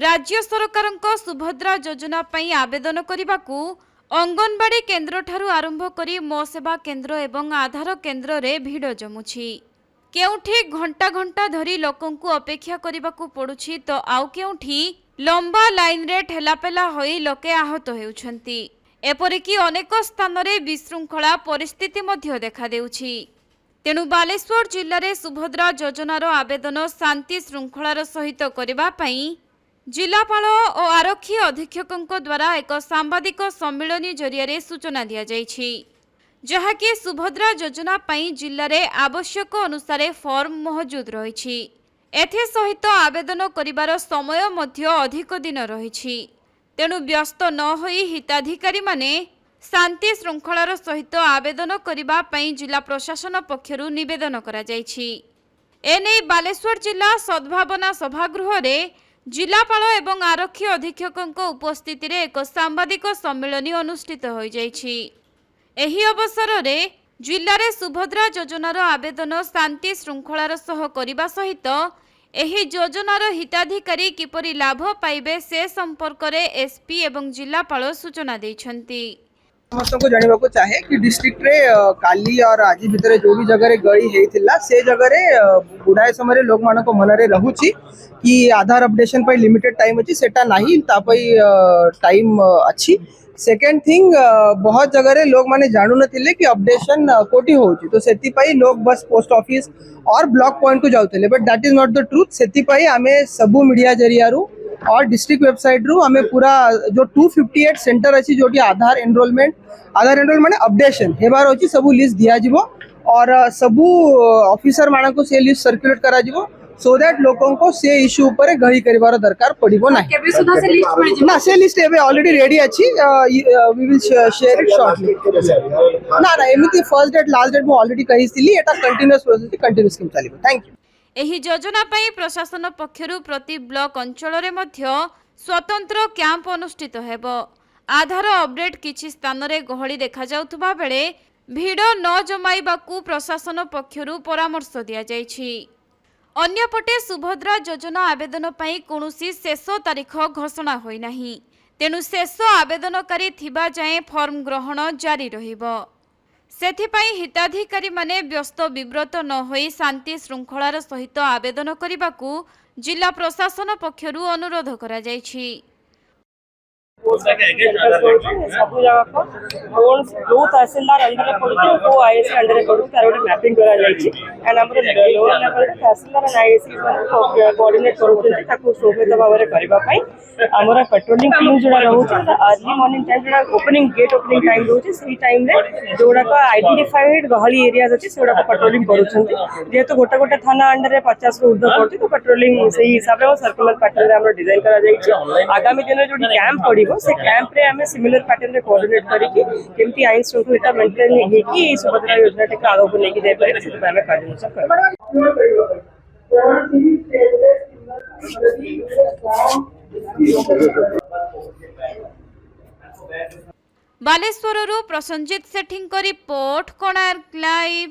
राज्य सरकारଙ୍କ सुभद्रा योजना पई आवेदन करबाकू अंगनवाड़ी केन्द्र ठारू आरंभ करी मो सेवा केन्द्र एवं आधार केन्द्र रे भिड़ जमुछि। केउठी घंटा घंटा धरी लोकंकु अपेक्षा करबाकू पड़ुछि तो आउ केउठी लंबा लाइन रे ठेलापेला होई लोके आहत हेउछंती। एपरिकी अनेक स्थान रे विशृंखला परिस्थिति मध्य देखा देउछि। तेणु बालेश्वर जिल्ला रे सुभद्रा योजनार आवेदन शांति श्रृंखलार सहित करबा पई जिलापाल और आरक्षी अधीक्षक द्वारा एक सांबादिक सम्मेलन जरिया सूचना दिया जाइछि, जहाँकि सुभद्रा योजना पई जिले में आवश्यक अनुसार फॉर्म मौजूद रही। एथे सहित आवेदन करिबार समय मध्य अधिक दिन रही। तेणु व्यस्त न होई हिताधिकारी माने शांति श्रृंखलार सहित आवेदन करिबा पई जिला प्रशासन पक्षरु निवेदन करा जाइछि। एने बालेश्वर जिला सद्भावना सभागृह रे जिलापाल एवं आरक्षी अधीक्षक उपस्थिति रे एक सांबादिक सम्मेलन अनुष्ठित हो जाइछि। एही अवसर रे जिले में सुभद्रा योजनार आवेदन शांति श्रृंखलार सह करबा सहित एही योजनार हिताधिकारी किपरि लाभ पाइबे से संपर्क रे एसपी एवं जिलापाल सूचना दैछंती। समस्त को जानवा को चाहे कि डिस्ट्रिक्ट रे काली और आज भितर जो भी जगह गली हेतिला से जगह रे गुडाए समय लोक मान को मन रे रहूची कि आधार अपडेशन पे लिमिटेड टाइम अछि सेटा नाही ता पई टाइम अछि। सेकेंड थिंग बहुत जगह रे लोग माने जानू नथिले कि अपडेशन कोटी होउची तो सेति पई लोग बस पोस्ट ऑफिस और ब्लॉक पॉइंट को जाउतले but that is not the truth. सेति पई आमे सबु मीडिया जरिया रु और डिस्ट्रिक्ट वेबसाइट रु हमें पूरा जो 258 सेंटर अच्छी जो आधार एनरोलमेंट माने अपडेशन हेबार अछि सबु लिस्ट दिया जिवो और सबु ऑफिसर माना को से लिस्ट सर्कुलेट करा जिवो सो दैट लोगों को से इश्यू ऊपर गही करिवार दरकार पड़िबो ना। केबे सुधा से लिस्ट मिल जिवो ना से लिस्ट एबे ऑलरेडी रेडी अछि। We will share it shortly. ना ना एमिति फर्स्ट डेट लास्ट डेट मो ऑलरेडी कहिसिली एटा कंटीन्यूअस प्रोसेस कंटीन्यूअस स्कीम चलिबो। Thank you. एही योजना पई प्रशासन पक्षरु प्रति ब्लॉक अंचल रे मध्य स्वतंत्र कैंप अनुष्ठित हेबो। आधार अपडेट किछि स्थान रे गहली देखा जाउथबा बेले भिड़ न जमाइबाकू प्रशासन पक्षरु परामर्श दिया जाइछि। अन्यपटे सुभद्रा योजना आवेदन पई कोनोसी शेष तारीख घोषणा होई नाही। तेणु शेष आवेदनकारी थिबा जाए फॉर्म ग्रहण जारी रहिबो। सेथिपाई हिताधिकारी माने व्यस्त विव्रत न होई शांति श्रृंखलार सहित आवेदन करिबाकू जिला प्रशासन पक्षरु अनुरोध करा जाइछि। सब जगह को कौन जो तहसीलदार अंडर पड़ुछि को आईएसी अंडर पड़ुछि तार ଗୋଟେ मैपिंग करा जाइछि एंड हमर लोअर लेवल रे तहसीलदार एंड आईएसी कोऑर्डिनेट करूछन्ति ताको सोफेत भाबरे करबा पई हमर पेट्रोलिंग टीम जोड़ा रहउछि अर्ली मॉर्निंग टाइम जोड़ा ओपनिंग गेट ओपनिंग टाइम रहउछि सही टाइम रे जोड़ा का आइडेंटिफाइड गहली एरियाज अछि सेडा को पेट्रोलिंग करूछन्ति जेहेतु गोटा गोटा थाना अंडर रे 50 रो ऊर्ध्व पड़ुछि तो पेट्रोलिंग सही हिसाब रे सर्कुलर पैटर्न रे हमर डिजाइन करा जाइछि। आगामी दिन रे जोडी कैंप पड़िबो से कैंप रे हमें सिमिलर पैटर्न रे कोऑर्डिनेट करिकि केमती आइन श्रृंखला मेंटेन हे कि सुभद्रा योजना टिक आगो को लेके जाय पारे से हमें कार्यान्वयन करबा। बालेश्वर प्रसंजित सेठिंग रिपोर्ट कोणार्क लाइव।